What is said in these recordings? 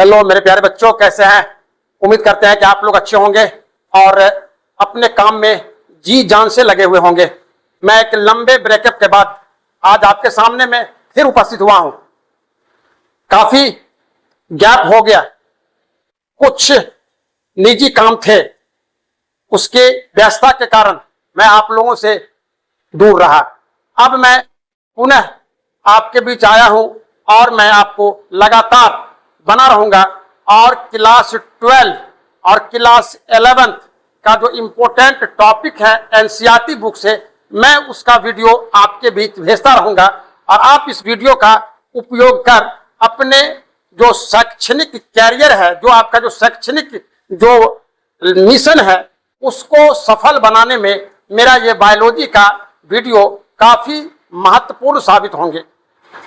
Hello मेरे प्यारे बच्चों, कैसे हैं? उम्मीद करते हैं कि आप लोग अच्छे होंगे और अपने काम में जी जान से लगे हुए होंगे। मैं एक लंबे ब्रेकअप के बाद आज आपके सामने में फिर उपस्थित हुआ हूं। काफी गैप हो गया, कुछ निजी काम थे, उसके व्यस्तता के कारण मैं आप लोगों से दूर रहा। अब मैं पुनः आपके बीच आया हूं और मैं आपको लगातार बना रहूंगा और क्लास 12 और क्लास 11 का जो इम्पोर्टेंट टॉपिक है एनसीईआरटी बुक से, मैं उसका वीडियो आपके बीच भेजता रहूंगा और आप इस वीडियो का उपयोग कर अपने जो शैक्षणिक कैरियर है, जो आपका जो शैक्षणिक जो मिशन है, उसको सफल बनाने में मेरा ये बायोलॉजी का वीडियो काफी महत्वपूर्ण साबित होंगे।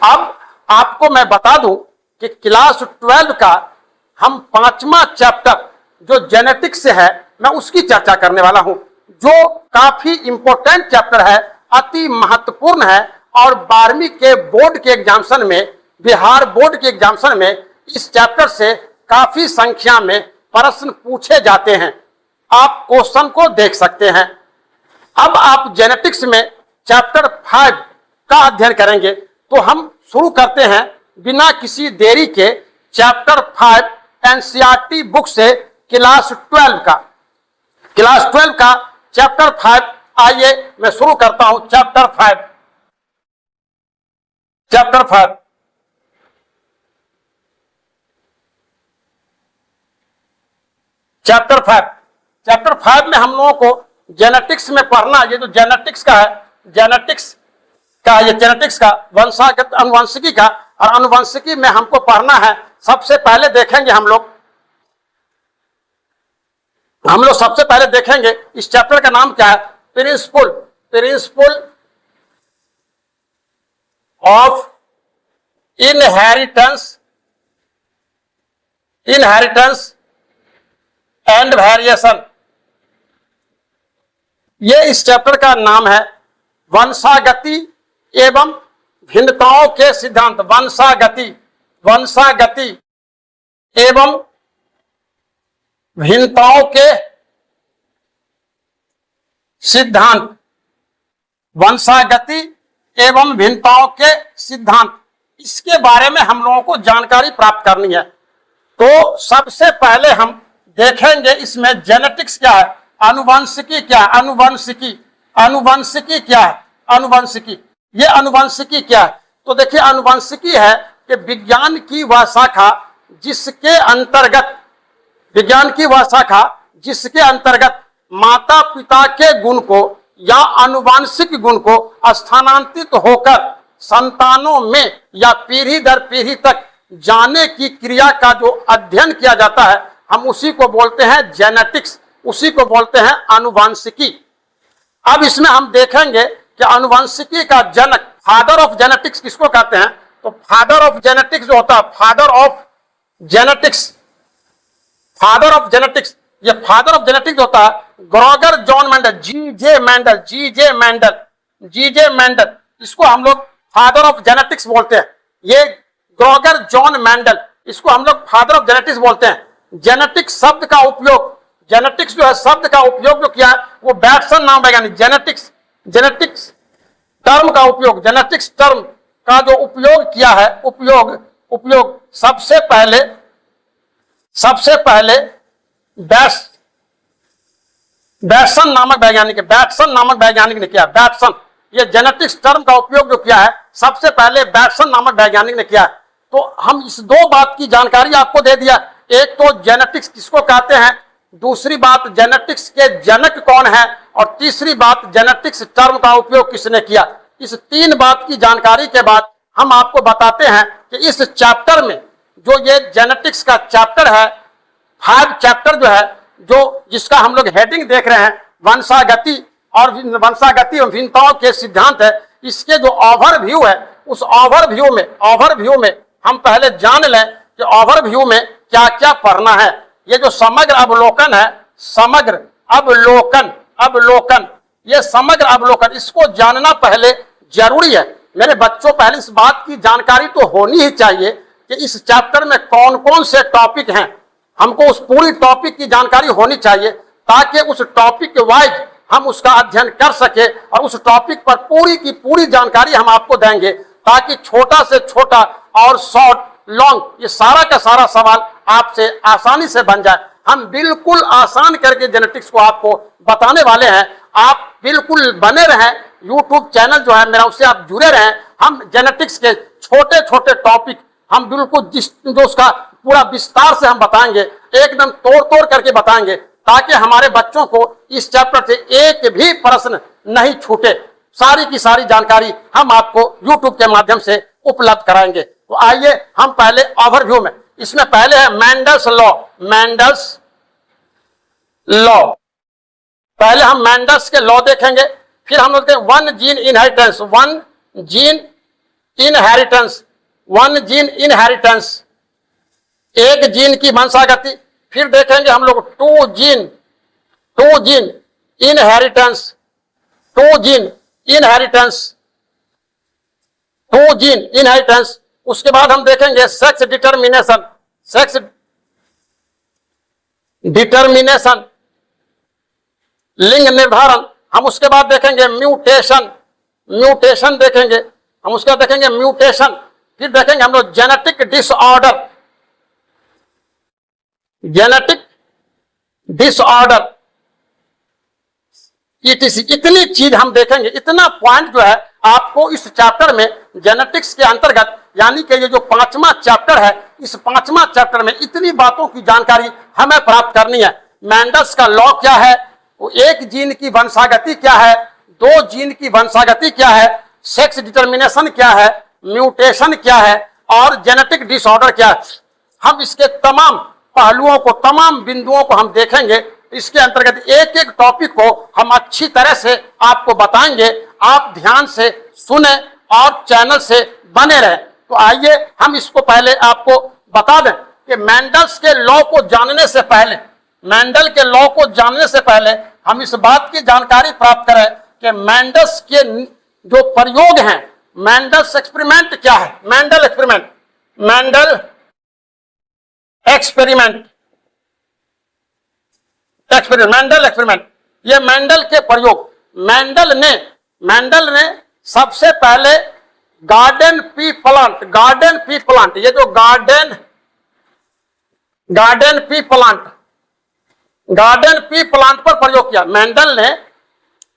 अब आपको मैं बता दूं कि क्लास 12 का हम 5वां चैप्टर जो जेनेटिक्स से है, मैं उसकी चर्चा करने वाला हूं, जो काफी इंपॉर्टेंट चैप्टर है, अति महत्वपूर्ण है और 12वीं के बोर्ड के एग्जामिनेशन में, बिहार बोर्ड के एग्जामिनेशन में इस चैप्टर से काफी संख्या में प्रश्न पूछे जाते हैं। आप क्वेश्चन को देख सकते हैं। अब आप जेनेटिक्स में चैप्टर 5 का अध्ययन करेंगे, तो हम शुरू करते हैं बिना किसी देरी के चैप्टर 5 एनसीईआरटी बुक से क्लास 12 का। क्लास 12 का चैप्टर 5, आइए मैं शुरू करता हूं चैप्टर 5। चैप्टर 5 चैप्टर 5 में हम लोगों को जेनेटिक्स में पढ़ना, ये जो जेनेटिक्स का है, जेनेटिक्स का वंशागत अनुवंशिकी का, और अनुवंशिकी में हमको पढ़ना है। सबसे पहले देखेंगे हम लोग सबसे पहले देखेंगे इस चैप्टर का नाम क्या है, principle of inheritance and variation. ये इस चैप्टर का नाम है। वंशागति एवं भिन्नताओं के सिद्धांत, वंशागति एवं भिन्नताओं के सिद्धांत, वंशागति एवं भिन्नताओं के सिद्धांत, इसके बारे में हम लोगों को जानकारी प्राप्त करनी है। तो सबसे पहले हम देखेंगे इसमें जेनेटिक्स क्या है, अनुवंशिकी क्या है, अनुवंशिकी क्या है, ये अनुवंशिकी क्या है। तो देखिए, अनुवंशिकी है कि विज्ञान की वह शाखा जिसके अंतर्गत माता पिता के गुण को या अनुवांशिक गुण को स्थानांतरित होकर संतानों में या पीढ़ी दर पीढ़ी तक जाने की क्रिया का जो अध्ययन किया जाता है, हम उसी को बोलते हैं जेनेटिक्स, उसी को बोलते हैं अनुवांशिकी। अब इसमें हम देखेंगे कि अनुवांशिकी का जनक, फादर ऑफ जेनेटिक्स किसको कहते हैं। तो फादर ऑफ जेनेटिक्स जो होता है, फादर ऑफ जेनेटिक्स, ये फादर ऑफ जेनेटिक्स होता है ग्रोगर जॉन मेंडल, जीजे मेंडल, इसको हम लोग फादर ऑफ जेनेटिक्स बोलते हैं। ये ग्रोगर जॉन मेंडल, इसको हम लोग फादर ऑफ जेनेटिक्स बोलते हैं। जेनेटिक्स शब्द का उपयोग, जेनेटिक्स जो है शब्द का उपयोग जो किया है, वो बैटसन नाम वैज्ञानिक, जेनेटिक्स टर्म का उपयोग, जेनेटिक्स टर्म का जो उपयोग किया है, उपयोग सबसे पहले बैटसन नामक वैज्ञानिक ने किया। बैटसन, ये जेनेटिक्स टर्म का उपयोग जो किया है, सबसे पहले बैटसन नामक वैज्ञानिक ने किया। तो हम इस दो बात की जानकारी आपको दे दिया, एक तो जेनेटिक्स किसको कहते हैं, दूसरी बात जेनेटिक्स के जनक कौन है, और तीसरी बात जेनेटिक्स टर्म का उपयोग किसने किया। इस 3 बात की जानकारी के बाद हम आपको बताते हैं कि इस चैप्टर में जो ये जेनेटिक्स का चैप्टर है, 5 चैप्टर जो है, जो जिसका हम लोग हेडिंग देख रहे हैं, वंशागति और भिन्नताओं के सिद्धांत है, इसके जो ओवरव्यू है, उस ओवरव्यू में हम पहले जान लें कि ओवरव्यू में क्या क्या पढ़ना है। ये जो समग्र अवलोकन है, ये समग्र अवलोकन, इसको जानना पहले जरूरी है। मेरे बच्चों, पहले इस बात की जानकारी तो होनी ही चाहिए कि कि इस चैप्टर में कौन कौन से टॉपिक हैं, हमको उस पूरी टॉपिक की जानकारी होनी चाहिए ताकि उस टॉपिक वाइज हम उसका अध्ययन कर सके और उस टॉपिक पर पूरी की पूरी जानकारी हम आपको देंगे ताकि छोटा से छोटा और शॉर्ट लॉन्ग ये सारा का सारा सवाल आपसे आसानी से बन जाए। हम बिल्कुल आसान करके जेनेटिक्स को आपको बताने वाले हैं। आप बिल्कुल बने रहें, यूट्यूब चैनल जो है मेरा उससे आप जुड़े रहें। हम जेनेटिक्स के छोटे छोटे टॉपिक हम बिल्कुल जो उसका पूरा विस्तार से हम बताएंगे, एकदम तोड़ तोड़ करके बताएंगे ताकि हमारे बच्चों को इस चैप्टर से एक भी प्रश्न नहीं छूटे। सारी की सारी जानकारी हम आपको यूट्यूब के माध्यम से उपलब्ध कराएंगे। तो आइए हम पहले ओवरव्यू में, इसमें पहले है मेंडल्स लॉ। मेंडल्स लॉ, पहले हम मेंडल्स के लॉ देखेंगे, फिर हम लोग one gene inheritance, one gene inheritance, one gene inheritance, एक जीन की वंशागति। फिर देखेंगे हम लोग two gene inheritance, two gene inheritance, two gene inheritance. उसके बाद हम देखेंगे सेक्स डिटर्मिनेशन, सेक्स डिटर्मिनेशन, लिंग निर्धारण। हम उसके बाद देखेंगे म्यूटेशन, म्यूटेशन देखेंगे हम, उसके बाद देखेंगे म्यूटेशन। फिर देखेंगे हम लोग जेनेटिक डिसऑर्डर, जेनेटिक डिसऑर्डर, इतनी चीज हम देखेंगे। इतना पॉइंट जो है आपको इस चैप्टर में जेनेटिक्स के अंतर्गत, यानी कि ये जो 5वां चैप्टर है, इस 5वां चैप्टर में इतनी बातों की जानकारी हमें प्राप्त करनी है। मेंडल्स का लॉ क्या है, वो एक जीन की वंशागति क्या है, दो जीन की वंशागति क्या है, सेक्स डिटर्मिनेशन क्या है, म्यूटेशन क्या है और जेनेटिक डिसऑर्डर क्या है। हम इसके तमाम पहलुओं को, तमाम बिंदुओं को हम देखेंगे। इसके अंतर्गत एक एक टॉपिक को हम अच्छी तरह से आपको बताएंगे। आप ध्यान से सुने और चैनल से बने रहें। तो आइए हम इसको पहले आपको बता दें कि मेंडल्स के लॉ को जानने से पहले, मेंडल के लॉ को जानने से पहले हम इस बात की जानकारी प्राप्त करें कि मेंडल्स के जो प्रयोग हैं, मेंडल्स एक्सपेरिमेंट क्या है। Mendel experiment, Mendel experiment, Mendel experiment, ये मेंडल के प्रयोग। मेंडल ने सबसे पहले garden pea plant, garden pea plant, ये जो garden pea plant, garden pea plant पर प्रयोग किया। मेंडल ने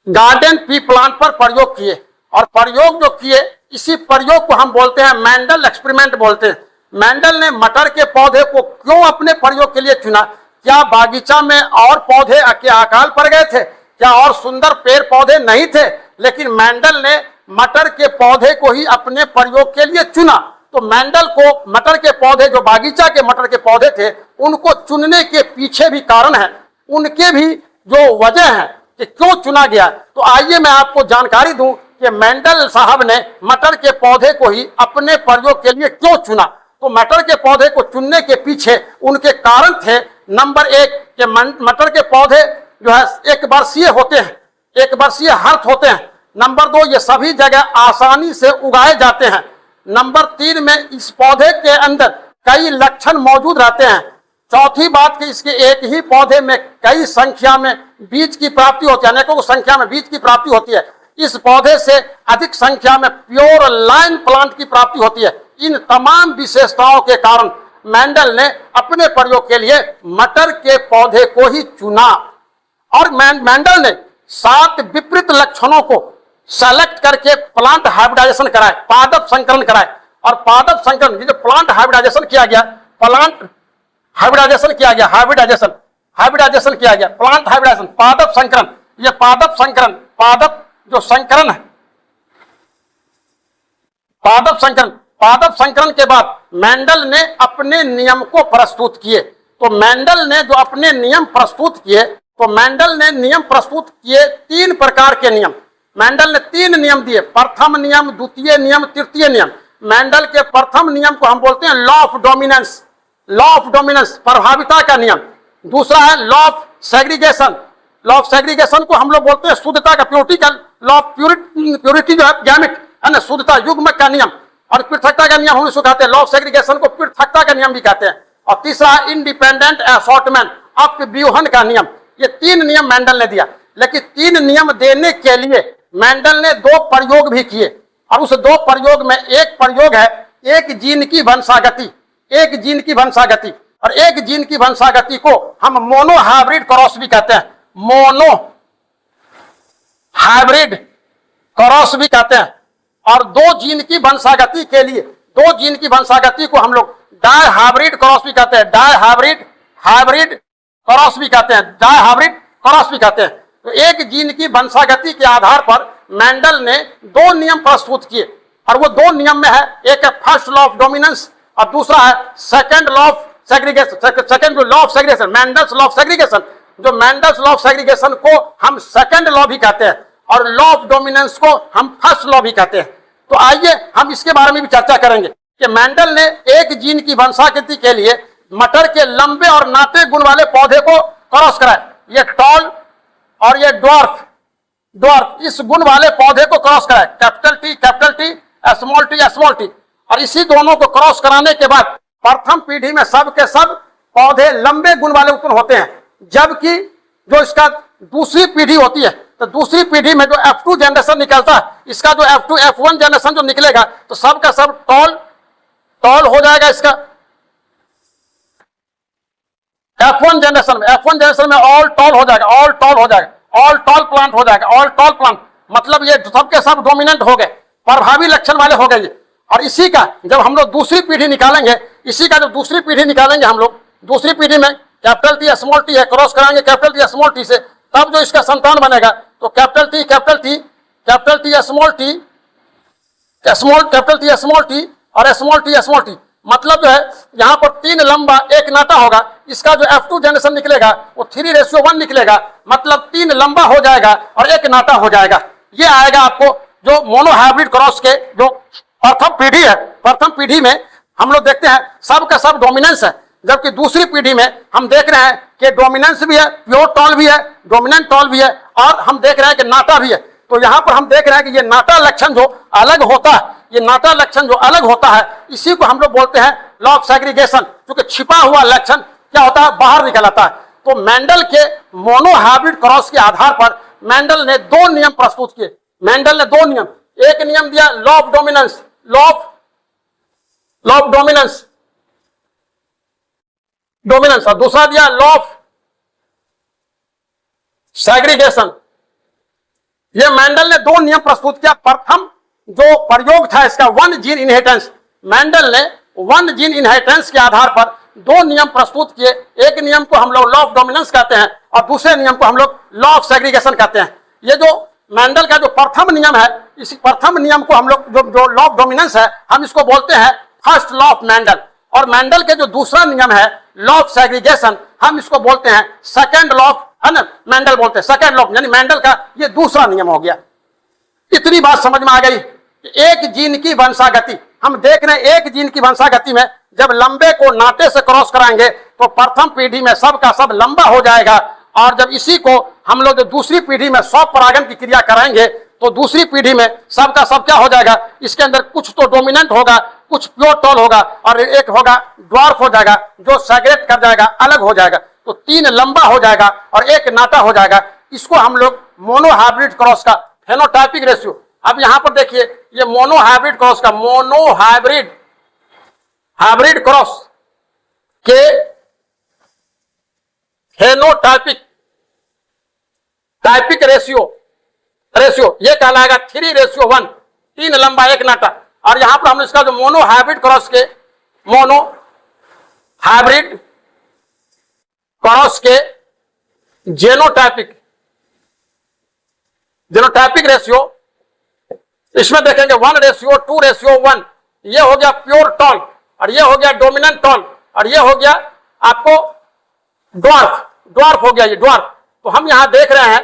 गार्डन पी प्लांट पर प्रयोग किए और प्रयोग जो किए, इसी प्रयोग को हम बोलते हैं मेंडल एक्सपेरिमेंट बोलते हैं। मेंडल ने मटर के पौधे को क्यों अपने प्रयोग के लिए चुना? क्या बागीचा में और पौधे क्या अकाल पड़ गए थे? क्या और सुंदर पेड़ पौधे नहीं थे? लेकिन मेंडल ने मटर के पौधे को ही अपने प्रयोग के लिए चुना। तो मेंडल को मटर के पौधे, जो बागीचा के मटर के पौधे थे, उनको चुनने के पीछे भी कारण है, उनके भी जो वजह है कि क्यों चुना गया। तो आइए मैं आपको जानकारी दूं कि मेंडल साहब ने मटर के पौधे को ही अपने प्रयोग के लिए क्यों चुना। तो मटर के पौधे को चुनने के पीछे उनके कारण थे। नंबर एक कि मटर के पौधे जो है एक वर्षीय होते हैं, एक वर्षीय हर्ष होते हैं। नंबर दो, ये सभी जगह आसानी से उगाए जाते हैं। नंबर तीन में इस पौधे के अंदर कई लक्षण मौजूद रहते हैं। चौथी बात कि इसके एक ही पौधे में कई संख्या में बीज की प्राप्ति होती है, अनेकों संख्या में बीज की प्राप्ति होती है। इस पौधे से अधिक संख्या में प्योर लाइन प्लांट की प्राप्ति होती है। इन तमाम विशेषताओं के कारण मेंडल ने अपने प्रयोग के लिए मटर के पौधे को ही चुना और मेंडल ने 7 विपरीत लक्षणों को सेलेक्ट करके प्लांट हाइब्रिडाइजेशन कराए, पादप संकरण कराए। और पादप संकरण, जो प्लांट हाइब्रिडाइजेशन किया गया, प्लांट हाइब्रिडाइजेशन किया गया, हाइब्रिडाइजेशन किया गया, प्लांट हाइब्रिडाइजेशन, पादप संकरण। ये पादप संकरण, पादप जो संकरण है, पादप संकरण, पादप संकरण के बाद मेंडल ने अपने नियम को प्रस्तुत किए। तो मेंडल ने जो अपने नियम प्रस्तुत किए, तो मेंडल ने नियम प्रस्तुत किए 3 प्रकार के नियम। मेंडल ने 3 नियम दिए, प्रथम नियम, द्वितीय नियम, तृतीय नियम। मेंडल के प्रथम नियम को हम बोलते हैं law of dominance, law of dominance, प्रभाविता का नियम। दूसरा है law of segregation, law of segregation को हम लोग बोलते हैं शुद्धता का, प्योरिटी का लॉ ऑफ प्योरिटी जो है गैमेट है ना, शुद्धता युग्म का नियम। और पृथकता का नियम हम इसको कहते हैं, लॉ ऑफ सेग्रीगेशन को पृथकता का नियम भी कहते हैं। और तीसरा इंडिपेंडेंट असॉर्टमेंट, अपव्यूहन का नियम। ये 3 नियम मेंडल ने दिया, लेकिन 3 नियम देने के लिए मेंडल ने 2 प्रयोग भी किए। और उस 2 प्रयोग में एक प्रयोग है एक जीन की वंशागति, एक जीन की वंशागति। और एक जीन की वंशागति को हम मोनो हाइब्रिड क्रॉस भी कहते हैं, मोनो हाइब्रिड क्रॉस भी कहते हैं। और 2 जीन की वंशागति के लिए, 2 जीन की वंशागति को हम लोग डाई हाइब्रिड क्रॉस भी कहते हैं, डाई हाइब्रिड क्रॉस भी कहते हैं, डाई हाइब्रिड क्रॉस भी कहते हैं। तो एक जीन की वंशागति के आधार पर मेंडल ने 2 नियम प्रस्तुत किए, और वो 2 नियम में है, एक है फर्स्ट लॉ ऑफ डोमिनेंस और दूसरा है second law of segregation, second law of segregation, Mendel's law of segregation. जो मेंडल्स लॉ ऑफ सेग्रीगेशन को हम सेकंड लॉ भी कहते हैं और लॉ ऑफ डोमिनेंस को हम फर्स्ट लॉ भी कहते हैं। तो आइए हम इसके बारे में भी चर्चा करेंगे कि मेंडल ने एक जीन की वंशागति के लिए मटर के लंबे और नाटे गुण वाले पौधे को क्रॉस कराया, ये टॉल और ये ड्वार्फ, इस गुण वाले पौधे को क्रॉस कराया, कैपिटल टी, स्मॉल टी। और इसी दोनों को क्रॉस कराने के बाद प्रथम पीढ़ी में सब के सब पौधे लंबे गुण वाले उत्पन्न होते हैं, जबकि जो इसका दूसरी पीढ़ी होती है, तो दूसरी पीढ़ी में जो F2 जनरेशन निकलता है, इसका जो F2 F1 जनरेशन जो निकलेगा, तो सब का सब टॉल हो जाएगा। इसका F1 जनरेशन में ऑल टॉल हो जाएगा, ऑल टॉल प्लांट हो जाएगा, ऑल टॉल प्लांट। मतलब ये सबके सब डोमिनेंट हो गए, प्रभावी लक्षण वाले हो गए ये। और इसी का जब हम लोग दूसरी पीढ़ी निकालेंगे, इसी का जब दूसरी पीढ़ी निकालेंगे हम लोग, दूसरी पीढ़ी में कैपिटल टी स्मॉल टी है, क्रॉस कराएंगे कैपिटल टी स्मॉल टी से, तब जो इसका संतान बनेगा, तो capital T small T, capital T small T और स्मॉल टी। मतलब जो है यहाँ पर 3 लंबा 1 नाटा होगा, इसका जो F2 जनरेशन निकलेगा वो 3:1 निकलेगा, मतलब 3 लंबा हो जाएगा और 1 नाटा हो जाएगा। ये आएगा आपको जो मोनो हाइब्रिड क्रॉस के जो प्रथम पीढ़ी है। प्रथम पीढ़ी में हम लोग देखते हैं सब का सब डोमिनेंस है, जबकि दूसरी पीढ़ी में हम देख रहे हैं कि डोमिनेंस भी है, प्योर टॉल भी है, डोमिनेंट टॉल भी है, और हम देख रहे हैं कि नाटा भी है। तो यहाँ पर हम देख रहे हैं कि ये नाटा लक्षण जो अलग होता है, ये नाटा लक्षण जो अलग होता है, इसी को हम लोग बोलते हैं लॉ ऑफ सेग्रीगेशन, क्योंकि छिपा हुआ लक्षण क्या होता है, बाहर निकल आता है। तो मेंडल के मोनो हाइब्रिड क्रॉस के आधार पर मेंडल ने 2 नियम प्रस्तुत किए। मेंडल ने 2 नियम, एक नियम दिया law of dominance, law of dominance, और दूसरा दिया लॉ ऑफ सेग्रीगेशन। ये मेंडल ने 2 नियम प्रस्तुत किया। प्रथम जो प्रयोग था इसका 1 जीन इनहेरिटेंस, मेंडल ने 1 जीन इनहेरिटेंस के आधार पर 2 नियम प्रस्तुत किए। एक नियम को हम लोग लॉ ऑफ डोमिनेंस कहते हैं और दूसरे नियम को हम लोग लॉ ऑफ सेग्रीगेशन कहते हैं। ये जो मेंडल का जो प्रथम नियम है, इस प्रथम नियम को हम लोग जो लॉ ऑफ डोमिनेंस है, हम इसको बोलते हैं फर्स्ट लॉ ऑफ मेंडल। और मेंडल के जो दूसरा नियम है लॉ ऑफ सेग्रीगेशन, हम इसको बोलते हैं सेकंड लॉ ऑफ, है ना, मेंडल बोलते हैं सेकंड लॉ, यानी मेंडल का ये दूसरा नियम हो गया। इतनी बात समझ में आ गई। एक जीन की वंशागति, हम देख रहे हैं एक जीन की वंशागति में जब लंबे को नाटे से क्रॉस कराएंगे तो प्रथम पीढ़ी में सब का सब लंबा हो जाएगा, और जब इसी को हम लोग दूसरी पीढ़ी में स्वपरागण की क्रिया कराएंगे तो दूसरी पीढ़ी में सब का सब क्या हो जाएगा, इसके अंदर कुछ तो डोमिनेंट होगा, कुछ प्योर टॉल होगा, और एक होगा ड्वार्फ हो जाएगा, जो सेग्रेट कर जाएगा, अलग हो जाएगा। तो 3 लंबा हो जाएगा और 1 नाटा हो जाएगा। इसको हम लोग मोनो हाइब्रिड क्रॉस का फेनोटाइपिक रेशियो। अब यहां पर देखिए ये मोनो हाइब्रिड क्रॉस का, मोनो हाइब्रिड क्रॉस के फेनोटाइपिक रेशियो ये कहलाएगा 3:1, 3 लंबा 1 नाटा। और यहां पर हमने इसका जो मोनो हाइब्रिड क्रॉस के जेनोटाइपिक रेशियो, इसमें देखेंगे 1:2:1, ये हो गया प्योर टॉल, और ये हो गया डोमिनेंट टॉल, और ये हो गया आपको ड्वार्फ हो गया, ये ड्वार्फ। तो हम यहां देख रहे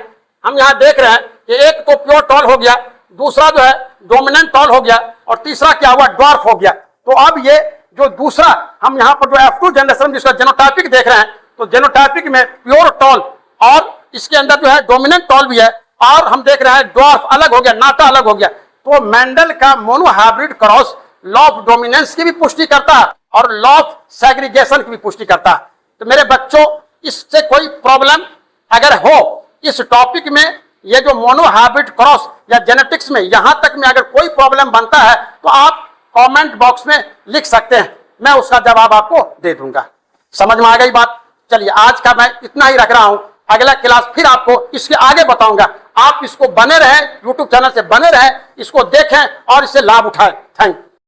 हैं कि एक तो प्योर टॉल हो गया, दूसरा जो है डोमिनेंट टॉल हो गया, और तीसरा क्या हुआ, ड्वार्फ हो गया। तो अब ये जो दूसरा हम यहां पर जो F2 जनरेशन जिसका जेनोटाइपिक देख रहे हैं, तो जेनोटाइपिक में प्योर टॉल और इसके अंदर जो है डोमिनेंट टॉल भी है, और हम देख रहे हैं ड्वार्फ अलग हो गया, नाटा अलग हो गया। तो मेंडल का mono hybrid cross law of dominance की भी पुष्टि करता है और लॉ ऑफ सेग्रीगेशन की भी पुष्टि करता है। तो मेरे बच्चों, इससे कोई प्रॉब्लम अगर हो इस टॉपिक में, ये जो मोनोहैबिट क्रॉस या जेनेटिक्स में यहां तक में अगर कोई प्रॉब्लम बनता है तो आप कमेंट बॉक्स में लिख सकते हैं, मैं उसका जवाब आपको दे दूंगा। समझ में आ गई बात? चलिए, आज का मैं इतना ही रख रहा हूं, अगला क्लास फिर आपको इसके आगे बताऊंगा। आप इसको बने रहें, यूट्यूब चैनल से बने रहें, इसको देखें और इससे लाभ उठाएं। Thank you.